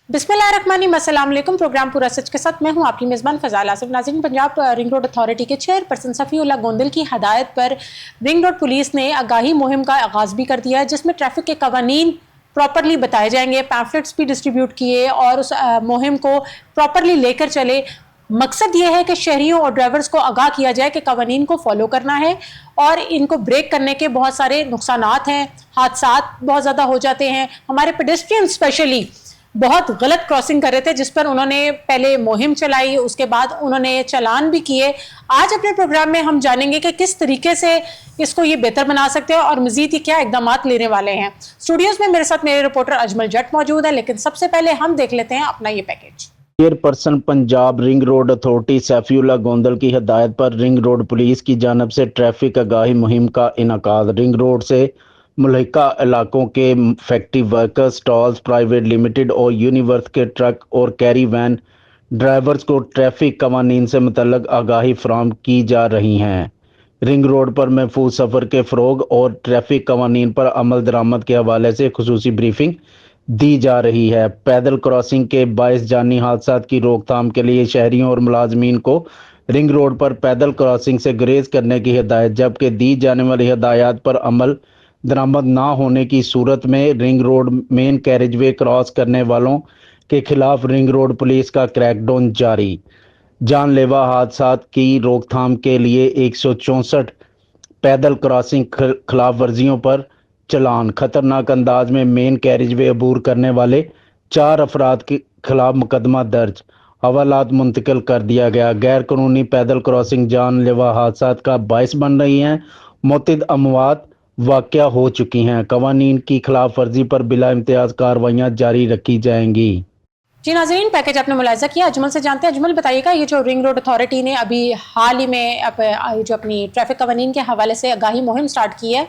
बिस्मिल्लाहिर्रहमानिर्रहीम, अस्सलाम वालेकुम। प्रोग्राम पूरा सच के साथ मैं हूं आपकी मेज़बान फ़ज़ाल आसिफ। नाज़रीन, पंजाब रिंग रोड अथॉरिटी के चेयरपर्सन सफ़ीउल्लाह गोंदल की हदायत पर रिंग रोड पुलिस ने आगाही मुहिम का आगाज़ भी कर दिया है, जिसमें ट्रैफिक के कवानीन प्रॉपरली बताए जाएंगे, पैम्फलेट्स भी डिस्ट्रीब्यूट किए और उस मुहिम को प्रॉपरली लेकर चले। मकसद ये है कि शहरियों और ड्राइवर्स को आगाह किया जाए कि कवानीन को फॉलो करना है और इनको ब्रेक करने के बहुत सारे नुकसानात हैं, हादसात बहुत ज़्यादा हो जाते हैं। हमारे पेडेस्ट्रियन स्पेशली बहुत गलत क्रॉसिंग कर रहे थे, जिस पर उन्होंने पहले मुहिम चलाई, उसके बाद उन्होंने चालान भी किए। आज अपने प्रोग्राम में हम जानेंगे कि किस तरीके से इसको ये बेहतर बना सकते हैं और मजीद ये क्या इकदाम लेने वाले हैं। स्टूडियोज में मेरे साथ मेरे रिपोर्टर अजमल जट मौजूद है, लेकिन सबसे पहले हम देख लेते हैं अपना ये package. Chairperson Punjab ring road authority Saifullah Gondal की हदायत पर रिंग रोड पुलिस की जानब से ट्रैफिक आगाही मुहिम का इनकाद। रिंग रोड से मुल्हिका इलाकों के factory workers, stalls, private limited और यूनिवर्स के ट्रक और कैरी वैन ड्राइवर्स को ट्रैफिक कवानीन से मुतल्लक आगाही फराहम की जा रही हैं। रिंग रोड पर महफूज सफ़र के फ़रोग और ट्रैफिक कवानीन पर अमल दरामद के हवाले से खुसूसी ब्रीफिंग दी जा रही है। पैदल क्रॉसिंग के बाइस जानी हादसात की रोकथाम के लिए शहरियों और मुलाजमीन को रिंग रोड पर पैदल क्रॉसिंग से गुरेज करने की हिदायत, जबकि दी जाने वाली हिदायत पर अमल दरामद ना होने की सूरत में ring road main carriageway cross करने वालों के खिलाफ रिंग रोड पुलिस का क्रैकडाउन जारी। जानलेवा हादसात की रोकथाम के लिए 164 पैदल क्रॉसिंग खिलाफ वर्जियों पर चलान, खतरनाक अंदाज में मेन कैरेजवे अबूर करने वाले 4 अफराद के खिलाफ मुकदमा दर्ज, हवालात मुंतकिल कर दिया गया। गैर कानूनी पैदल क्रॉसिंग जानलेवा हादसात का बायस बन रही हैं, मुतअद्दिद अमवात वाक़या हो चुकी हैं। कवानीन की खिलाफ वर्जी पर बिला इम्तियाज कार्रवाइयाँ जारी रखी जाएंगी। जी नाज़रीन, पैकेज आपने मुलाहिजा किया। अजमल से जानते हैं। अजमल, बताइएगा, ये जो रिंग रोड अथॉरिटी ने अभी हाल ही में जो अपनी ट्रैफिक कवानीन के हवाले से आगाही मुहिम स्टार्ट की है,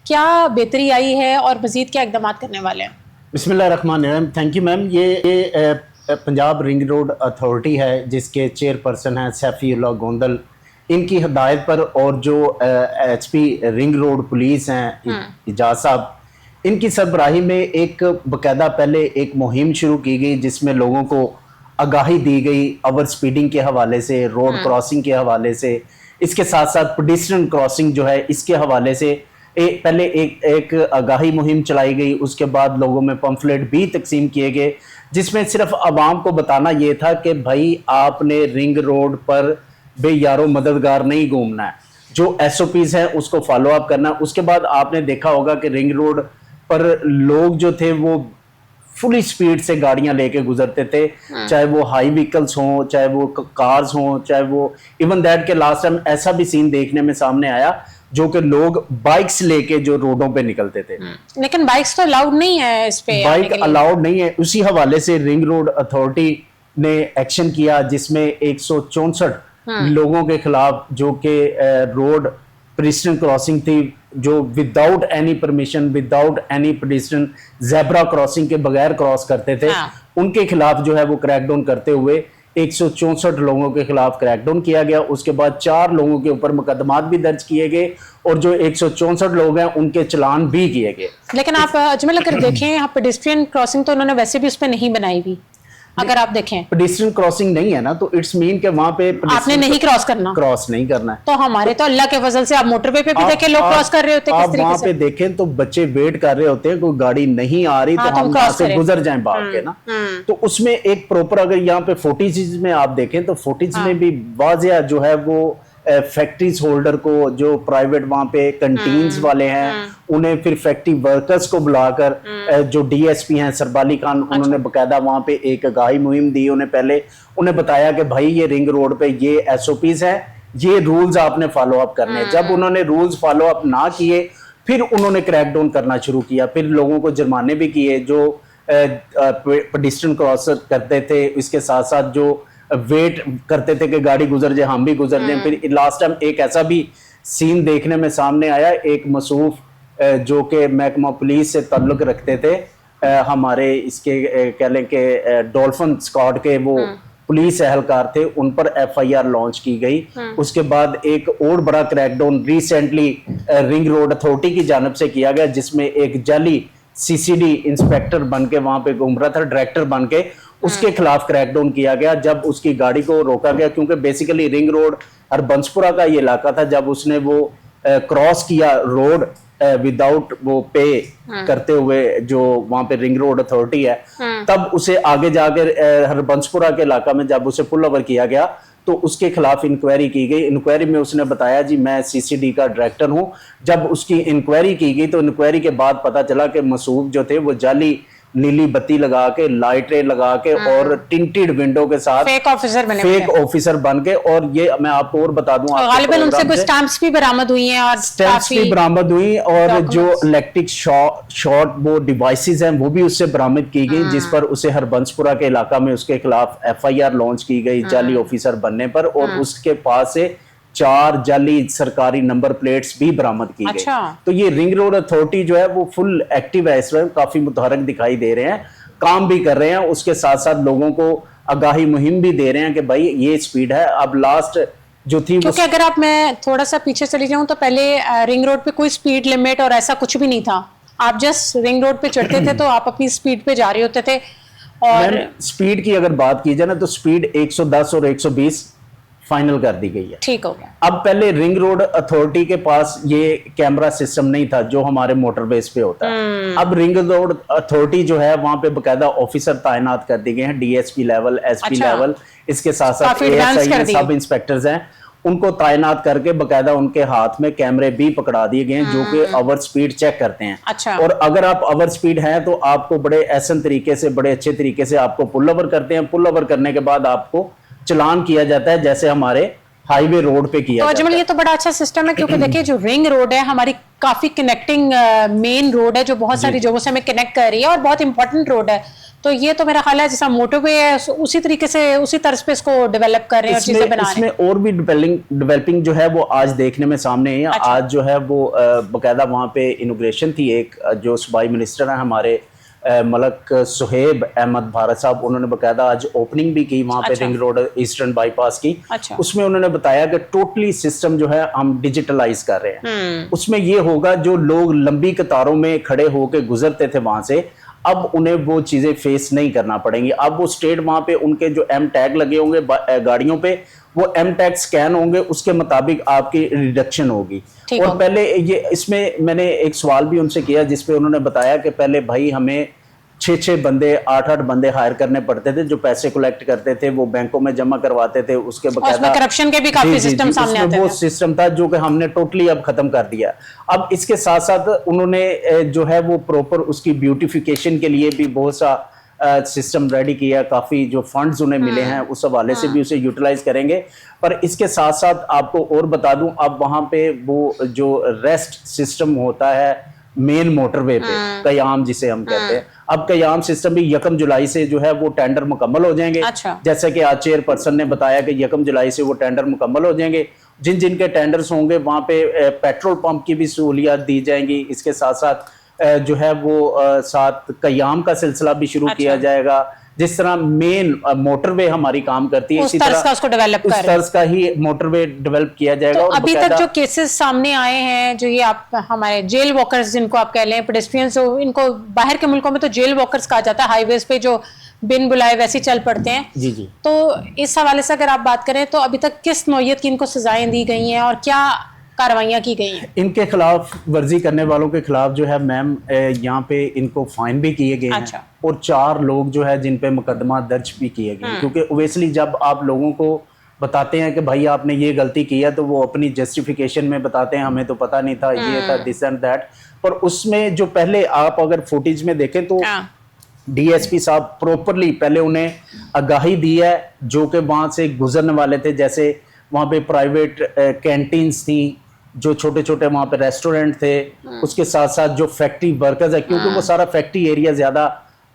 क्या बेहतरी आई है और मजीद क्या इकदाम करने वाले हैं? बिस्मिल्लाहिर्रहमानिर्रहीम। Thank you ma'am. ये पंजाब रिंग रोड अथॉरिटी है जिसके चेयरपर्सन हैं सैफीउल्लाह गोंदल। इनकी हदायत पर और जो एचपी रिंग रोड पुलिस हैं इजाज साहब, इनकी सरबराही में एक बाकायदा पहले एक मुहिम शुरू की गई जिसमें लोगों को आगाही दी गई ओवर स्पीडिंग के हवाले से, रोड क्रॉसिंग के हवाले से, इसके साथ साथ पेडिस्ट्रियन क्रॉसिंग जो है इसके हवाले से पहले एक आगाही मुहिम चलाई गई। उसके बाद लोगों में पंफलेट भी तकसीम किए गए जिसमें सिर्फ आवाम को बताना ये था कि भाई आपने रिंग रोड पर बेयारो मददगार नहीं घूमना है, जो एसओपीज हैं उसको फॉलो अप करना है। उसके बाद आपने देखा होगा कि रिंग रोड पर लोग जो थे वो फुली स्पीड से गाड़ियां लेके गुजरते थे, चाहे वो हाई व्हीकल्स हों, चाहे वो कार्स हों, चाहे वो इवन दैट के लास्ट टाइम ऐसा भी सीन देखने में सामने आया जो कि लोग बाइक्स लेके जो रोडों पे निकलते थे। लेकिन बाइक्स तो अलाउड नहीं है, इस पे बाइक अलाउड नहीं है। उसी हवाले से रिंग रोड अथॉरिटी ने एक्शन किया जिसमें 164 लोगों के खिलाफ, जो कि रोड पेडिस्ट्रियन क्रॉसिंग थी, जो without any permission, without any pedestrian zebra crossing के बगैर क्रॉस करते थे, उनके खिलाफ जो है वो क्रैकडाउन करते हुए 164 लोगों के खिलाफ क्रैकडाउन किया गया। उसके बाद 4 लोगों के ऊपर मुकदमात भी दर्ज किए गए और जो 164 लोग हैं उनके चलान भी किए गए। लेकिन आप अजमल अगर देखें, यहाँ पेडिस्ट्रियन क्रॉसिंग तो उन्होंने वैसे भी उस पर नहीं बनाई हुई। अगर आप देखें पेडिस्ट्रियन क्रॉसिंग नहीं है ना, तो इट्स मीन के वहां पे आपने नहीं क्रॉस करना है। तो हमारे तो अल्लाह के फजल से आप मोटरवे पे भी देखें लोग क्रॉस कर रहे होते हैं। आप वहां पे देखें तो बच्चे वेट कर रहे होते हैं, कोई गाड़ी नहीं आ रही तो हम वहां से गुजर जाएं भाग के ना। तो उसमें एक प्रॉपर, अगर यहाँ पे 40 में आप देखें तो 40 में भी वाजिया जो है वो फैक्ट्रीज होल्डर को, जो प्राइवेट वहां पे कंटीन्स वाले हैं, उन्हें फिर फैक्ट्री वर्कर्स को बुलाकर जो डीएसपी हैं सरबाली खान, उन्होंने बकायदा वहां पे एक आगाही मुहिम दी। उन्हें पहले उन्हें बताया कि भाई ये रिंग रोड पे ये एसओपीज है, ये रूल्स आपने फॉलो अप करने हैं। जब उन्होंने रूल्स फॉलो अप ना किए फिर उन्होंने क्रैकडाउन करना शुरू किया, फिर लोगों को जुर्माने भी किए जो पेडिस्ट्रियन क्रॉस करते थे, इसके साथ साथ जो वेट करते थे कि गाड़ी गुजर जाए, हम भी गुजर जाए। फिर लास्ट टाइम एक ऐसा भी सीन देखने में सामने आया, एक मसूफ जो कि महकमा पुलिस से ताल्लुक रखते थे, हमारे इसके कह लें कि डॉल्फिन स्क्वाड के वो पुलिस एहलकार थे, उन पर एफआईआर लॉन्च की गई। उसके बाद एक और बड़ा crackdown recently ring road authority की जानिब से किया गया जिसमें एक जाली सीसीडी इंस्पेक्टर बन के वहां पे घूम रहा था, डायरेक्टर बन के, उसके खिलाफ क्रैकडाउन किया गया जब उसकी गाड़ी को रोका गया, क्योंकि बेसिकली रिंग रोड और बंसपुरा का ये इलाका था। जब उसने वो क्रॉस किया रोड विदाउट वो पे करते हुए, जो वहां पे रिंग रोड अथॉरिटी है, तब उसे आगे जाके हरबंसपुरा के इलाका में जब उसे पुल ओवर किया गया तो उसके खिलाफ इंक्वायरी की गई। इंक्वायरी में उसने बताया जी मैं सीसीडी का डायरेक्टर हूं। जब उसकी इंक्वायरी की गई तो इंक्वायरी के बाद पता चला कि मसूब जो थे वो जाली नीली बत्ती लगा के, लाइटें लगा के और टिंटेड विंडो के साथ फेक ऑफिसर बन के, और ये मैं आपको और बता दूं, गालिबन उनसे कुछ स्टैंप्स भी बरामद हुई हैं और स्टैंप्स भी बरामद हुई, और जो इलेक्ट्रिक शॉर्ट वो डिवाइसेस हैं वो भी उससे बरामद की गई, जिस पर उसे हरबंसपुरा के इलाका में उसके खिलाफ एफआईआर लॉन्च की गई जाली ऑफिसर बनने पर, और उसके पास से 4 जाली सरकारी नंबर प्लेट्स भी बरामद की गई। तो ये रिंग रोड अथॉरिटी जो है वो फुल एक्टिव है इस वक्त, काफी मुतहरक दिखाई दे रहे हैं, काम भी कर रहे हैं, उसके साथ साथ लोगों को आगाही मुहिम भी दे रहे हैं कि भाई ये स्पीड है। अब लास्ट जो थी, क्योंकि अगर आप मैं थोड़ा सा पीछे चली जाऊं तो पहले रिंग रोड पे कोई स्पीड लिमिट और ऐसा कुछ भी नहीं था, आप जस्ट रिंग रोड पे चढ़ते थे तो आप अपनी स्पीड पे जा रहे होते थे। और स्पीड की अगर बात की जाए ना तो स्पीड 110 और 120 फाइनल कर दी गई है। ठीक हो गया। अब पहले रिंग रोड अथॉरिटी के पास ये कैमरा सिस्टम नहीं था जो हमारे मोटरवेज पे होता है। अब रिंग रोड अथॉरिटी जो है वहां पे बकायदा ऑफिसर तैनात कर दिए गए हैं, डीएसपी लेवल, एसपी लेवल, इसके साथ साथ एएसआई सब इंस्पेक्टर्स हैं, उनको तैनात करके बकायदा उनके हाथ में कैमरे भी पकड़ा दिए गए हैं जो कि ओवर स्पीड चेक करते हैं। और अगर आप ओवर स्पीड हैं तो आपको बड़े एहसन तरीके से, बड़े अच्छे तरीके से आपको पुल ओवर करते हैं। पुल ओवर करने के बाद आपको चलान किया जाता है जैसे हमारे हाईवे रोड पे किया जाता है। ये तो बड़ा अच्छा सिस्टम है, क्योंकि देखिए जो रिंग रोड है हमारी काफी कनेक्टिंग मेन रोड है जो बहुत सारी जगहों से हमें कनेक्ट कर रही है और बहुत इंपॉर्टेंट रोड है। तो ये तो मेरा ख्याल है जैसा मोटरवे है उसी तरीके से, उसी तर्ज पे इसको डेवलप कर रहे हैं और चीजें बना रहे हैं। इसमें और भी डेवलपिंग जो है वो आज देखने में सामने है। आज जो है वो बकायदा वहाँ पे इनोग्रेशन थी, एक जो सूबाई मिनिस्टर है हमारे मलक सुहेब अहमद भारत साहब, उन्होंने बकायदा आज ओपनिंग भी की वहाँ पे रिंग रोड ईस्टर्न बाईपास की। उसमें उन्होंने बताया कि टोटली सिस्टम जो है हम डिजिटलाइज कर रहे हैं। उसमें ये होगा जो लोग लंबी कतारों में खड़े होकर गुजरते थे वहां से, अब उन्हें वो चीजें फेस नहीं करना पड़ेंगी। अब वो स्टेट वहां पे उनके जो एम टैग लगे होंगे गाड़ियों पे, वो एम टैग स्कैन होंगे, उसके मुताबिक आपकी रिडक्शन होगी। और पहले ये इसमें मैंने एक सवाल भी उनसे किया जिसपे उन्होंने बताया कि पहले भाई हमें 6-6 बंदे, 8-8 बंदे हायर करने पड़ते थे जो पैसे कलेक्ट करते थे, वो बैंकों में जमा करवाते थे, उसके बकायदा करप्शन के भी काफी सिस्टम सामने आते थे। वो सिस्टम था जो कि हमने टोटली अब खत्म कर दिया। अब इसके साथ साथ उन्होंने जो है वो प्रॉपर उसकी ब्यूटिफिकेशन के लिए भी बहुत सा सिस्टम रेडी किया, काफी जो फंड्स उन्हें मिले हैं उस हवाले से भी उसे यूटिलाइज करेंगे। पर इसके साथ साथ आपको और बता दूं, अब वहां पे वो जो रेस्ट सिस्टम होता है मेन मोटरवे पे, कयाम जिसे हम कहते हैं, अब कयाम सिस्टम भी 1 जुलाई से जो है वो टेंडर मुकम्मल हो जाएंगे। जैसे कि आज चेयरपर्सन ने बताया कि 1 जुलाई से वो टेंडर मुकम्मल हो जाएंगे। जिन जिन के टेंडर्स होंगे वहां पे पेट्रोल पंप की भी सहूलियत दी जाएंगी। इसके साथ साथ जो है वो साथ कयाम का सिलसिला भी शुरू किया जाएगा। जिस तरह मेन मोटरवे हमारी काम करती है, उस तरह का उसको डेवलप उस तरह का ही मोटरवे डेवलप किया जाएगा। तो अभी तक जो केसेस सामने आए हैं, जो ये आप हमारे जेल वॉकर्स जिनको आप कह लें, पेडेस्ट्रियंस, इनको बाहर के मुल्कों में तो जेल वॉकर्स कहा जाता है, हाईवेज पे जो बिन बुलाए वैसे चल पड़ते हैं। जी जी। तो इस हवाले से अगर आप बात करें तो अभी तक किस नौयत की इनको सजाएं दी गई हैं और क्या कार्रवाइयाँ की गई हैं? इनके खिलाफ वर्जी करने वालों के खिलाफ जो है मैम यहाँ पे इनको फाइन भी किए गए हैं। और 4 लोग जो है जिन पे मुकदमा दर्ज भी किए गए हैं। क्योंकि ओवेसली जब आप लोगों को बताते हैं कि भाई आपने ये गलती की है तो वो अपनी जस्टिफिकेशन में बताते हैं हमें तो पता नहीं था, ये था, दिस एंड दैट। पर उसमें जो पहले आप अगर फुटेज में देखें तो डीएसपी साहब प्रॉपरली पहले उन्हें आगाही दी है जो कि वहां से गुजरने वाले थे। जैसे वहां पे प्राइवेट कैंटीन्स थी, जो छोटे छोटे वहां पे रेस्टोरेंट थे, उसके साथ साथ जो फैक्ट्री वर्कर्स है, क्योंकि वो सारा फैक्ट्री एरिया ज्यादा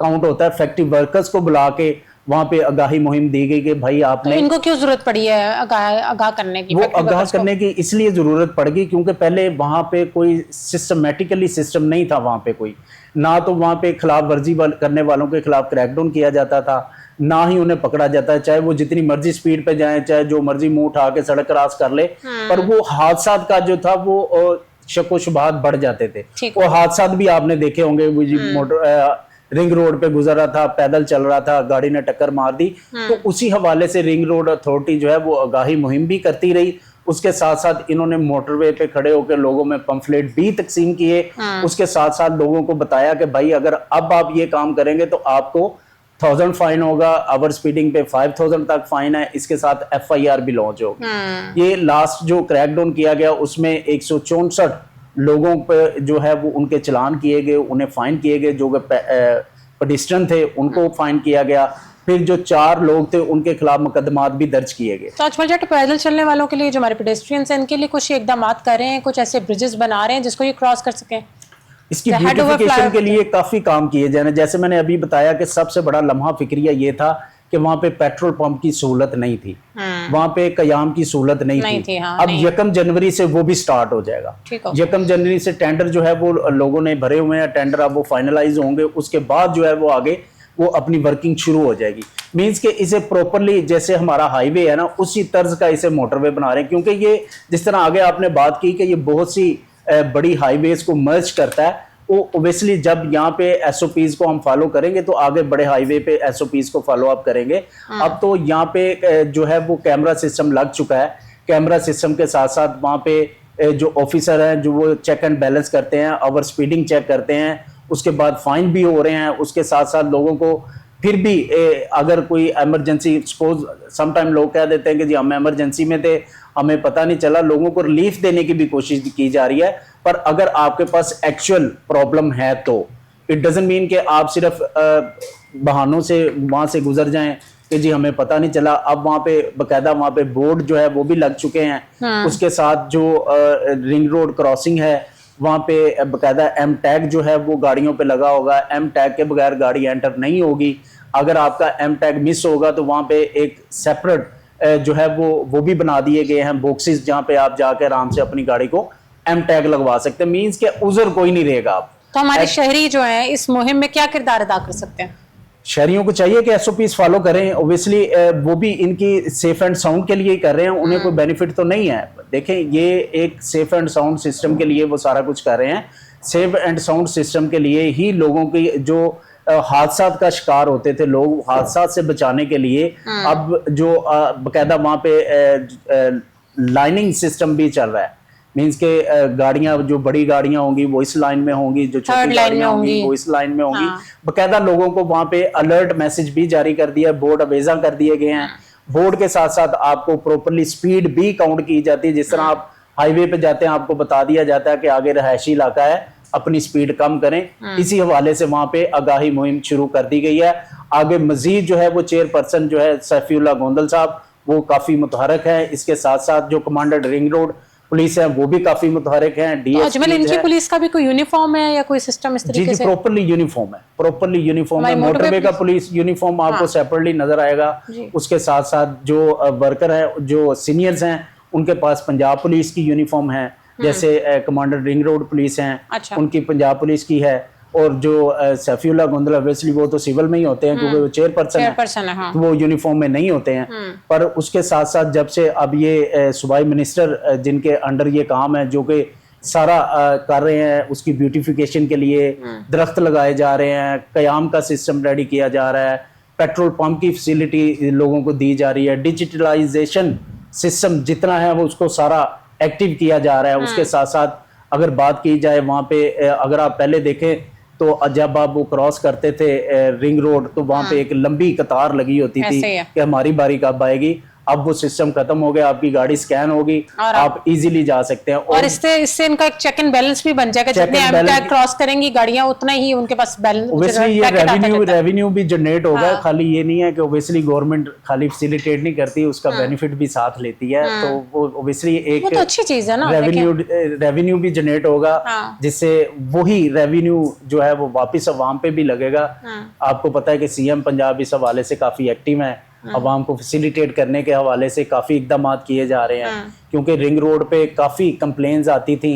काउंट होता है, फैक्ट्री वर्कर्स को बुला के वहां पे आगाही मुहिम दी गई कि भाई आपने तो इनको क्यों जरूरत पड़ी है आगाह करने की? वो आगाह करने की इसलिए जरूरत पड़ गई क्योंकि पहले वहां पे कोई सिस्टमेटिकली सिस्टम नहीं था। वहां पे कोई ना तो वहां पे खिलाफ वर्जी करने वालों के खिलाफ क्रैकडाउन किया जाता था, ना ही उन्हें पकड़ा जाता है, चाहे वो जितनी मर्जी स्पीड पे जाए, चाहे जो मर्जी मुंह उठा के सड़क क्रॉस कर ले। पर वो हादसा का जो था वो शक व शुबहात बढ़ जाते थे। ठीक। वो हादसात भी आपने देखे होंगे, वो जी मोटर रिंग रोड पे गुजर रहा था, पैदल चल रहा था, गाड़ी ने टक्कर मार दी। तो उसी हवाले से रिंग रोड अथॉरिटी जो है वो आगाही मुहिम भी करती रही। उसके साथ साथ इन्होंने मोटरवे पे खड़े होकर लोगों में पंफलेट भी तकसीम किए। उसके साथ साथ लोगों को बताया कि भाई अगर अब आप ये काम करेंगे तो आपको 1000 फाइन होगा, ओवर स्पीडिंग पे 5000 तक फाइन है, इसके साथ FIR भी लॉन्च होगी। ये लास्ट जो क्रैकडाउन किया गया उसमें 164 लोगों पे जो है वो उनके चलान किए गए, उन्हें फाइन किए गए। जो पेडिस्ट्रियन थे उनको फाइन किया गया। फिर जो 4 लोग थे उनके खिलाफ मुकदमात भी दर्ज किए गए। तो अजमल जट, पैदल चलने वालों के लिए जो हमारे पेडेस्ट्रियंस हैं इनके लिए कुछ इकदाम कर रहे हैं, कुछ ऐसे ब्रिजेस बना रहे हैं जिसको ये क्रॉस कर सकें? इसकी ब्यूटिफिकेशन के लिए काफी काम किए जा रहे हैं। जैसे मैंने अभी बताया कि सबसे बड़ा लम्हा फिक्रिया ये था कि वहां पे पेट्रोल पंप की सहूलत नहीं थी, वहां पे कयाम की सहूलत नहीं थी। हाँ, अब 1 जनवरी से वो भी स्टार्ट हो जाएगा। 1 जनवरी से टेंडर जो है वो लोगों ने भरे हुए हैं, टेंडर अब वो फाइनलाइज होंगे। उसके बाद जो है वो आगे वो अपनी वर्किंग शुरू हो जाएगी। मींस के इसे प्रॉपरली जैसे हमारा हाईवे है ना, उसी तर्ज का इसे मोटरवे बना रहे हैं। क्योंकि ये जिस तरह आगे आपने बात की कि ये बहुत सी बड़ी हाईवेज को मर्ज करता है, वो ओबियसली जब यहाँ पे SOPs को हम फॉलो करेंगे तो आगे बड़े हाईवे पे SOPs को फॉलो अप करेंगे। अब तो यहाँ पे जो है वो कैमरा सिस्टम लग चुका है। कैमरा सिस्टम के साथ साथ वहाँ पे जो ऑफिसर हैं जो वो चेक एंड बैलेंस करते हैं, ओवर स्पीडिंग चेक करते हैं, उसके बाद फाइन भी हो रहे हैं। उसके साथ साथ लोगों को फिर भी अगर कोई इमरजेंसी, सपोज समटाइम लोग कह देते हैं कि जी हम इमरजेंसी में थे, हमें पता नहीं चला, लोगों को रिलीफ देने की भी कोशिश की जा रही है। पर अगर आपके पास एक्चुअल प्रॉब्लम है तो इट डजंट मीन कि आप सिर्फ बहानों से वहां से गुजर जाएं कि जी हमें पता नहीं चला। अब वहां पे बकायदा वहां पे बोर्ड जो है वो भी लग चुके हैं। उसके साथ जो रिंग रोड क्रॉसिंग है वहां पे बकायदा M टैग जो है वो गाड़ियों पे लगा होगा। M टैग के बगैर गाड़ी एंटर नहीं होगी। अगर आपका M टैग मिस होगा तो वहां पे एक सेपरेट जो है वो भी बना दिए गए हैं बॉक्सेस, जहां पे आप जाकर आराम से अपनी गाड़ी को M टैग लगवा सकते हैं। मींस के उजर कोई नहीं रहेगा। आप तो हमारे शहरी जो हैं इस मुहिम में क्या किरदार अदा कर सकते हैं? शहरियों को चाहिए कि SOPs फॉलो करें। ओबियसली वो भी इनकी सेफ एंड साउंड के लिए कर रहे हैं, उन्हें कोई बेनिफिट तो नहीं है। देखें, ये एक सेफ एंड साउंड सिस्टम के लिए वो सारा कुछ कर रहे हैं। सेफ एंड साउंड सिस्टम के लिए ही लोगों की जो हादसा का शिकार होते थे लोग, हादसा से बचाने के लिए अब जो बकायदा वहाँ पे लाइनिंग सिस्टम भी चल रहा है। मींस के गाड़ियां, जो बड़ी गाड़ियां होंगी वो इस लाइन में होंगी, जो छोटी गाड़ियां होंगी वो इस लाइन में होंगी। बकायदा लोगों को वहां पे अलर्ट मैसेज भी जारी कर दिया, बोर्ड अवेजा कर दिए गए हैं। बोर्ड के साथ साथ आपको प्रॉपरली स्पीड भी काउंट की जाती है। जिस तरह आप हाईवे पे जाते हैं आपको बता दिया जाता है कि आगे रहायशी इलाका है, अपनी स्पीड कम करें। इसी हवाले से वहां पे आगाही मुहिम शुरू कर दी गई है। आगे मजीद जो है वो चेयरपर्सन जो है सैफीउल्लाह गोंदल साहब वो काफी मुतहरक है। इसके साथ साथ जो कमांडर रिंग रोड पुलिस है वो भी काफी मुतहरक है। अजमल, इनकी पुलिस का भी कोई यूनिफॉर्म है या कोई सिस्टम इस तरीके से? प्रॉपरली यूनिफॉर्म है, प्रॉपरली यूनिफॉर्म है। मोटरवे का पुलिस यूनिफॉर्म आपको सेपरेटली नजर आएगा। उसके साथ साथ जो वर्कर है, जो सीनियर्स हैं, उनके पास पंजाब पुलिस की यूनिफॉर्म है। जैसे कमांडर रिंग रोड पुलिस हैं, उनकी पंजाब पुलिस की है। और जो सैफीउल्लाह गोंदल ऑब्वियसली वो तो सिविल में ही होते हैं क्योंकि वो चेयरपर्सन है, हाँ। तो वो यूनिफॉर्म में नहीं होते हैं। पर उसके साथ साथ जब से अब ये सूबाई मिनिस्टर जिनके अंडर ये काम है, जो कि सारा कर रहे हैं, उसकी ब्यूटिफिकेशन के लिए दरख्त लगाए जा रहे हैं, कयाम का सिस्टम रेडी किया जा रहा है, पेट्रोल पंप की फैसिलिटी लोगों को दी जा रही है, डिजिटलाइजेशन सिस्टम जितना है वो उसको सारा एक्टिव किया जा रहा है। उसके साथ साथ अगर बात की जाए वहाँ पे, अगर आप पहले देखें तो जब आप वो क्रॉस करते थे रिंग रोड तो वहाँ पे एक लंबी कतार लगी होती थी कि हमारी बारी कब आएगी। अब वो सिस्टम खत्म हो गया, आपकी गाड़ी स्कैन होगी, आप इजीली जा सकते हैं। और इससे इनका एक चेक एंड बैलेंस भी बन जाएगा। जितने M टैग क्रॉस करेंगी गाड़ियां उतना ही उनके पास बैलेंस, ओब्वियसली ये रेवेन्यू भी जनरेट होगा। खाली ये नहीं है कि ओब्वियसली गवर्नमेंट खाली फैसिलिटेट नहीं करती, उसका बेनिफिट भी साथ लेती है। तो वो ओब्वियसली एक तो अच्छी चीज है ना, रेवेन्यू भी जनरेट होगा, जिससे वही रेवेन्यू जो है वो वापिस अवाम पे भी लगेगा। आपको पता है कि CM पंजाब इस हवाले से काफी एक्टिव है, अवाम को फैसिलिटेट करने के हवाले से काफी इकदाम किए जा रहे हैं। क्योंकि रिंग रोड पे काफी कंप्लेन्स आती थी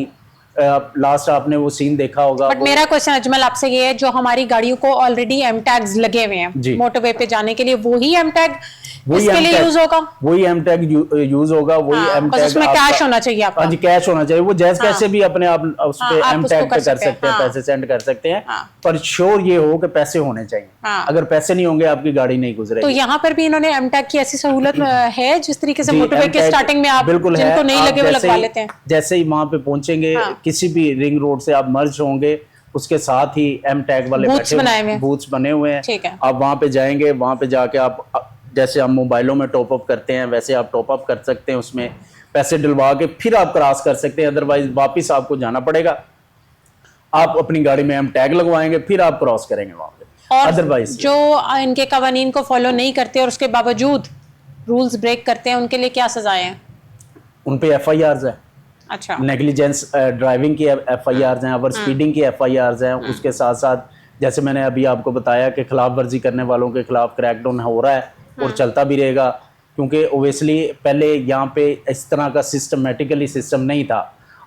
लास्ट आपने वो सीन देखा होगा। बट मेरा क्वेश्चन अजमल आपसे ये है, जो हमारी गाड़ियों को ऑलरेडी एम टैग्स लगे हुए जी। हैं मोटरवे पे जाने के लिए, वही एम टैग वही इसके लिए यूज होगा? वही एम टैग यूज होगा, वही हाँ, एम बस टैग उसमें कैश होना चाहिए आपका। हाँ जी, कैश होना चाहिए। वो जैसे कैसे भी अपने आप उस हाँ, पे आप एम उसको टैग पे कर सकते हैं, हाँ। पैसे सेंड कर सकते हैं, हाँ। पर श्योर ये हो कि पैसे होने चाहिए। हाँ। अगर पैसे नहीं होंगे आपकी गाड़ी नहीं तो गुजरेगी। यहाँ पर भी इन्होंने एम टैग की ऐसी सहूलत है जिस तरीके से जी, मोटरवे के M-Tag स्टार्टिंग में आप बिल्कुल है। जिनको नहीं आप लगे वो जैसे लगवा ही- लेते हैं। जैसे ही वहां पे पहुंचेंगे, हाँ। किसी भी रिंग रोड से आप मर्ज होंगे, उसके साथ ही एम टैग वाले बूथ्स बैठे हुए बनाए हुए हैं। बूथ्स बने हुए हैं। ठीक है। आप वहां पे जाएंगे, वहां पे जाके आप जैसे हम मोबाइलों में टॉप अप करते हैं वैसे आप टॉप अप कर सकते हैं, उसमें पैसे डलवा के फिर आप क्रॉस कर सकते हैं। अदरवाइज वापस आपको जाना पड़ेगा, आप अपनी गाड़ी में एम टैग लगवाएंगे, फिर आप क्रॉस करेंगे वहां पे। और अदरवाइज जो इनके कवानीन को फॉलो नहीं करते और उसके बावजूद रूल्स ब्रेक करते हैं, उनके लिए क्या सजाएं हैं? उन पे FIRs है, अच्छा। नेग्लिजेंस ड्राइविंग की FIRs हैं, ओवर स्पीडिंग की FIRs हैं। उसके साथ साथ जैसे मैंने अभी आपको बताया कि खिलाफ वर्जी करने वालों के खिलाफ क्रैकडाउन हो रहा है और चलता भी रहेगा, क्योंकि ओबियसली पहले यहाँ पे इस तरह का सिस्टमेटिकली सिस्टम नहीं था।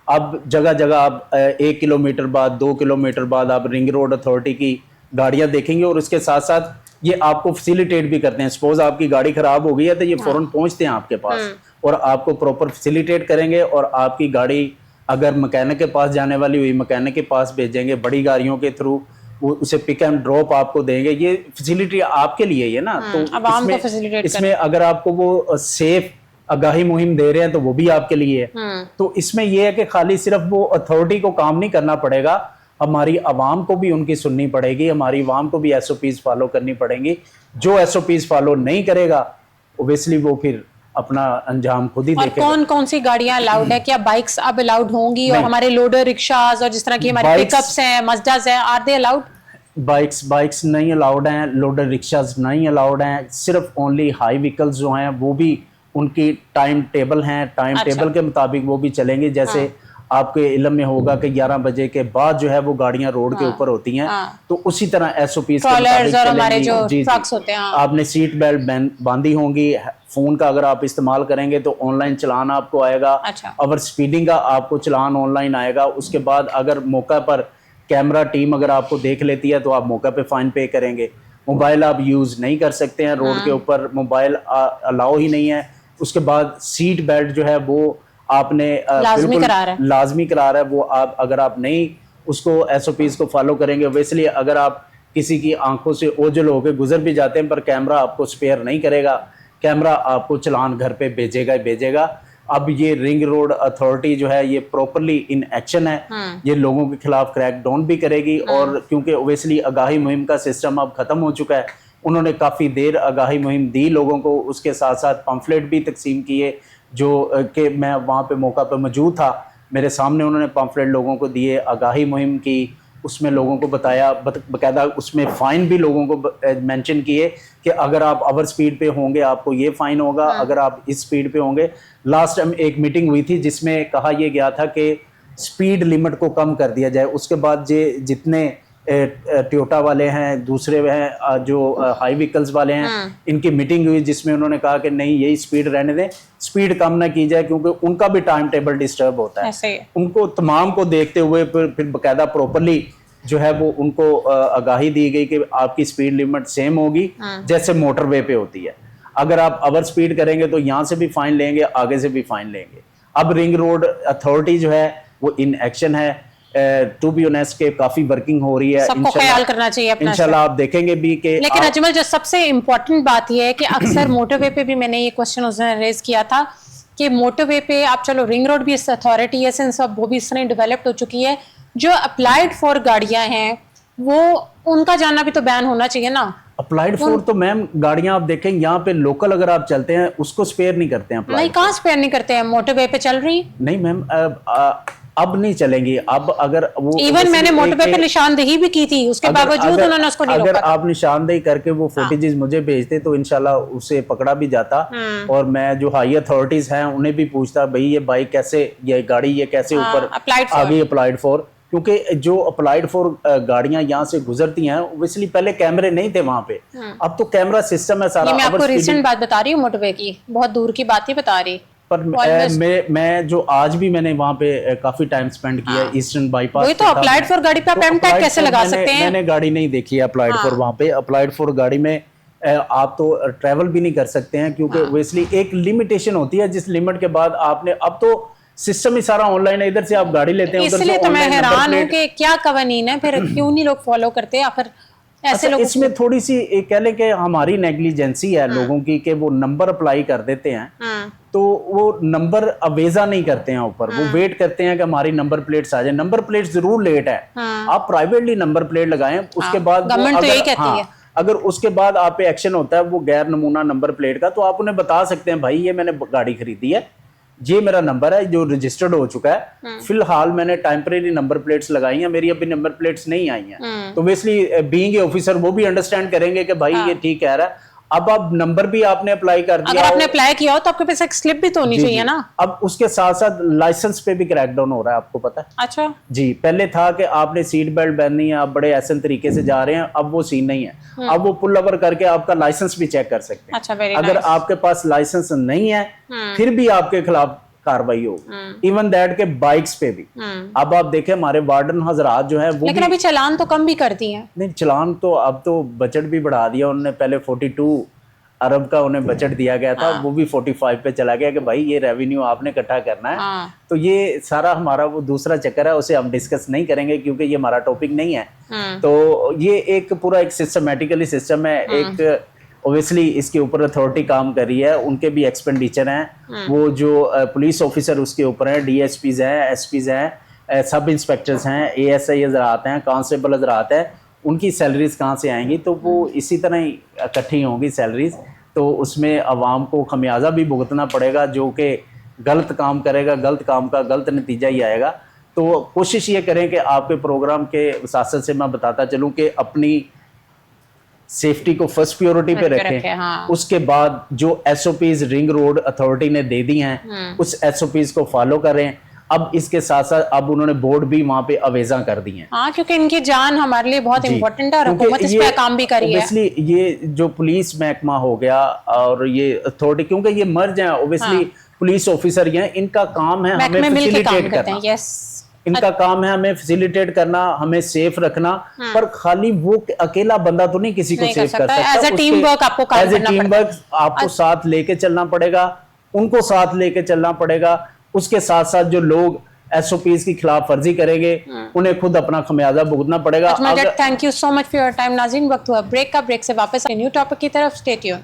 अब जगह जगह आप 1 किलोमीटर बाद 2 किलोमीटर बाद आप रिंग रोड अथॉरिटी की गाड़ियां देखेंगे, और उसके साथ साथ ये आपको फैसिलिटेट भी करते हैं। सपोज आपकी गाड़ी खराब हो गई है तो ये फौरन पहुंचते हैं आपके पास और आपको प्रॉपर फैसिलिटेट करेंगे, और आपकी गाड़ी अगर मैकेनिक के पास जाने वाली हुई मैकेनिक के पास भेजेंगे, बड़ी गाड़ियों के थ्रू वो उसे पिक एंड ड्रॉप आपको देंगे। ये फैसिलिटी आपके लिए है ना। तो आवाम को फैसिलिटेट इसमें अगर आपको वो सेफ आगाही मुहिम दे रहे हैं तो वो भी आपके लिए है। तो इसमें यह है कि खाली सिर्फ वो अथॉरिटी को काम नहीं करना पड़ेगा, हमारी आवाम को भी उनकी सुननी पड़ेगी, हमारी आवाम को भी SOPs फॉलो करनी पड़ेंगी। जो SOPs फॉलो नहीं करेगा ओबियसली वो फिर अपना अंजाम खुद ही और देखेगा। कौन कौन सी गाड़ियां अलाउड है? क्या बाइक्स अब अलाउड होंगी? और नहीं। हमारे लोडर रिक्शाज और जिस तरह की हमारी बाइक्स- पिकअप्स हैं, मजदास हैं, आर दे अलाउड? बाइक्स नहीं अलाउड हैं, लोडर रिक्शाज नहीं अलाउड हैं। सिर्फ ओनली हाई व्हीकल्स जो हैं वो भी उनकी टाइम टेबल हैं, टाइम अच्छा। टेबल के मुताबिक वो भी चलेंगे। जैसे आपके इल्म में होगा कि 11 बजे के बाद जो है वो गाड़ियां रोड के ऊपर होती हैं, तो उसी तरह SOPs के ट्रॉलर्स मुताबिक और हमारे चलेंगी। जो जी, जी। ट्रक्स होते हैं, हाँ। आपने सीट बेल्ट बांधी होंगी। फोन का अगर आप इस्तेमाल करेंगे तो ऑनलाइन चलान आपको आएगा। अच्छा। ओवर स्पीडिंग का आपको चलान ऑनलाइन आएगा। उसके बाद अगर मौका पर कैमरा टीम अगर आपको देख लेती है तो आप मौका पे फाइन पे करेंगे। मोबाइल आप यूज नहीं कर सकते हैं रोड के ऊपर, मोबाइल अलाउ ही नहीं है। उसके बाद सीट बेल्ट जो है वो आपने लाजमी करार है। लाजमी करार है। वो आप अगर आप नहीं उसको SOPs को फॉलो करेंगे, वैसे अगर आप किसी की आंखों से ओझल होकर गुजर भी जाते हैं पर कैमरा आपको स्पेयर नहीं करेगा, कैमरा आपको चलान घर पे भेजेगा ही भेजेगा। अब ये रिंग रोड अथॉरिटी जो है ये प्रॉपरली इन एक्शन है, ये लोगों के खिलाफ क्रैक डाउन भी करेगी। और क्योंकि ओबियसली आगाही मुहिम का सिस्टम अब खत्म हो चुका है, उन्होंने काफ़ी देर आगाही मुहिम दी लोगों को। उसके साथ साथ पम्फलेट भी तकसीम किए, जो कि मैं वहाँ पे मौका पे मौजूद था, मेरे सामने उन्होंने पम्फलेट लोगों को दिए आगाही मुहिम की। उसमें लोगों को बताया, बकायदा उसमें फ़ाइन भी लोगों को मेंशन किए कि अगर आप ओवर स्पीड पे होंगे आपको ये फ़ाइन होगा, अगर आप इस स्पीड पे होंगे। लास्ट टाइम एक मीटिंग हुई थी जिसमें कहा यह गया था कि स्पीड लिमिट को कम कर दिया जाए। उसके बाद जितने टोयोटा वाले हैं, दूसरे हैं जो हाई व्हीकल्स वाले हैं, इनकी मीटिंग हुई जिसमें उन्होंने कहा कि नहीं यही स्पीड रहने दें, स्पीड कम ना की जाए, क्योंकि उनका भी टाइम टेबल डिस्टर्ब होता है। ऐसे ही। उनको तमाम को देखते हुए फिर बकायदा प्रॉपरली जो है वो उनको आगाही दी गई कि आपकी स्पीड लिमिट सेम होगी जैसे मोटरवे पे होती है। अगर आप ओवर स्पीड करेंगे तो यहाँ से भी फाइन लेंगे, आगे से भी फाइन लेंगे। अब रिंग रोड अथॉरिटी जो है वो इन एक्शन है। टू बी ऑनेस्ट के काफी वर्किंग हो रही है। सबको ख्याल करना चाहिए अपना। इंशाल्लाह आप देखेंगे भी कि लेकिन अजमल जो सबसे इम्पोर्टेंट बात यह है कि अक्सर मोटरवे पे भी मैंने ये क्वेश्चन उसने रेज किया था कि मोटरवे पे आप चलो रिंग रोड भी इस अथॉरिटी है सब वो भी इस तरह डेवलप्ड हो चुकी है, जो अप्लाइड फॉर गाड़ियां हैं वो उनका जाना भी तो बैन होना चाहिए ना। अप्लाइड फॉर तो मैम गाड़ियां आप देखें यहाँ पे लोकल अगर आप चलते हैं उसको स्पेयर नहीं करते हैं। नहीं, कहाँ स्पेयर नहीं करते हैं, मोटरवे पे चल रही। नहीं मैम, अब नहीं चलेंगी। अब अगर वो इवन मैंने मोटरवे पे निशानदेही भी की थी, उसके बावजूद उन्होंने उसको नहीं रोका। अगर आप निशानदेही करके वो फुटेजेस मुझे भेजते तो इंशाल्लाह उसे पकड़ा भी जाता। और मैं जो हाई अथॉरिटीज हैं उन्हें भी पूछता भाई ये बाइक कैसे, ये गाड़ी ये कैसे ऊपर आगे अप्लाइड फॉर, क्योंकि जो अप्लाइड फॉर गाड़ियां यहाँ से गुजरती हैं ओब्वियसली पहले कैमरे नहीं थे वहां पे, अब तो कैमरा सिस्टम है सारा। मैं आपको रिसेंट बात बता रही हूँ मोटरवे की, बहुत दूर की बात ही बता रही। पर Almost- मैं जो आज भी मैंने वहाँ पे काफी टाइम स्पेंड किया हाँ। ईस्टर्न बाईपास वही तो अप्लाइड फॉर गाड़ी पे आप एम टैग कैसे लगा सकते हैं? मैंने गाड़ी नहीं देखी है अप्लाइड हाँ। फॉर, वहाँ पे अप्लाइड फॉर गाड़ी में आप तो ट्रैवल भी नहीं कर सकते हैं, क्योंकि हाँ। ऑब्वियसली एक लिमिटेशन होती है, जिस लिमिट के बाद आपने, अब तो सिस्टम ही सारा ऑनलाइन है, इधर से आप गाड़ी लेते हैं, उधर इसलिए से तो मैं online number हैरान हूँ plate। कि क्या कवानीन है, फिर क्यों नहीं लोग फॉलो करते, या फिर ऐसे अच्छा, लोग इसमें थोड़ी सी कह लें कि हमारी नेग्लिजेंसी है लोगों की, कि वो नंबर अप्लाई कर देते हैं हाँ, तो वो नंबर अवेजा नहीं करते हैं ऊपर, वो वेट करते हैं कि हमारी नंबर प्लेट्स आ जाए। नंबर प्लेट जरूर लेट है, हाँ। आप प्राइवेटली नंबर प्लेट लगाएं, उसके हाँ, बाद वो गवर्नमेंट तो अगर- यही कहती हाँ, है। अगर उसके बाद आप पे एक्शन होता है वो गैर नमूना नंबर प्लेट का, तो आप उन्हें बता सकते हैं भाई ये मैंने गाड़ी खरीदी है, ये मेरा नंबर है जो रजिस्टर्ड हो चुका है, फिलहाल मैंने टेम्परेरी नंबर प्लेट्स लगाई हैं, मेरी अभी नंबर प्लेट्स नहीं आई हैं। तो बेसिकली बीइंग ए ऑफिसर वो भी अंडरस्टैंड करेंगे कि भाई ये ठीक कह रहा है। अब नंबर भी आपने अप्लाई कर दिया, अगर आपने अप्लाई किया हो तो आपके पास एक स्लिप भी तो होनी जी, चाहिए जी। ना। अब उसके साथ साथ लाइसेंस पे भी क्रैकडाउन हो रहा है, आपको पता है? अच्छा, जी, पहले था कि आपने सीट बेल्ट पहननी है, आप बड़े एहसन तरीके से जा रहे हैं, अब वो सीन नहीं है। अब वो पुल ओवर करके आपका लाइसेंस भी चेक कर सकते हैं। अच्छा, वेरी अगर नाइस। आपके पास लाइसेंस नहीं है फिर भी आपके खिलाफ कार्रवाई होगी, इवन दैट के बाइक्स पे भी। अब आप देखें हमारे वार्डन हजरात जो है वो लेकिन भी, अभी चालान तो कम भी कर दिए हैं। नहीं चलान तो अब तो बजट भी बढ़ा दिया उन्होंने, पहले 42 अरब का उन्हें बजट दिया गया था, वो भी 45 पे चला गया कि भाई ये रेवेन्यू आपने इकट्ठा करना है। हाँ। तो ये सारा हमारा वो दूसरा चक्कर है, उसे हम डिस्कस नहीं करेंगे क्योंकि ये हमारा टॉपिक नहीं है। तो ये एक पूरा एक सिस्टमेटिकली सिस्टम है, एक ऑब्वियसली इसके ऊपर अथॉरिटी काम कर रही है, उनके भी एक्सपेंडिचर हैं, वो जो पुलिस ऑफिसर उसके ऊपर हैं, डीएसपीज हैं, एसपीज हैं, सब इंस्पेक्टर्स हैं, एएसआई हजरात हैं, कांस्टेबल हजरात हैं, उनकी सैलरीज कहाँ से आएंगी? तो वो इसी तरह ही इकट्ठी होंगी सैलरीज, तो उसमें अवाम को खमियाजा भी भुगतना पड़ेगा, जो कि गलत काम करेगा, गलत काम का गलत नतीजा ही आएगा। तो कोशिश ये करें कि आपके प्रोग्राम के साथ से मैं बताता चलूँ कि अपनी सेफ्टी को फर्स्ट प्रायोरिटी पे रखें। हाँ। उसके बाद जो एसओपीज रिंग रोड अथॉरिटी ने दे दी हैं उस एसओपीज को फॉलो करें। अब इसके साथ साथ अब उन्होंने बोर्ड भी वहां पे अवेजा कर दी हैं। हाँ, क्योंकि इनकी जान हमारे लिए बहुत इंपॉर्टेंट है और हुकूमत इस पे काम भी कर रही है। ऑब्वियसली ये जो पुलिस महकमा हो गया और ये अथॉरिटी, क्योंकि ये मर्ज हैं ऑब्वियसली, पुलिस ऑफिसर ही हैं, इनका काम है हमें महकमे मिलके काम फैसिलिटेट करते हैं। करना। यस, इनका काम है हमें फैसिलिटेट करना, हमें सेफ रखना, पर खाली वो अकेला बंदा तो नहीं किसी को नहीं कर सेफ कर सकता। सकता। As a team work आपको काम करना टीम पड़ता है। वर्क आपको साथ लेके चलना पड़ेगा, उनको साथ लेके चलना पड़ेगा। उसके साथ साथ जो लोग एसओपीज की खिलाफ वर्जी करेंगे उन्हें खुद अपना खमियाजा भुगतना पड़ेगा। Thank you so much for your time. नाज़रीन, वक्त हुआ ब्रेक का, ब्रेक से वापस न्यू टॉपिक की तरफ, स्टे ट्यून्ड।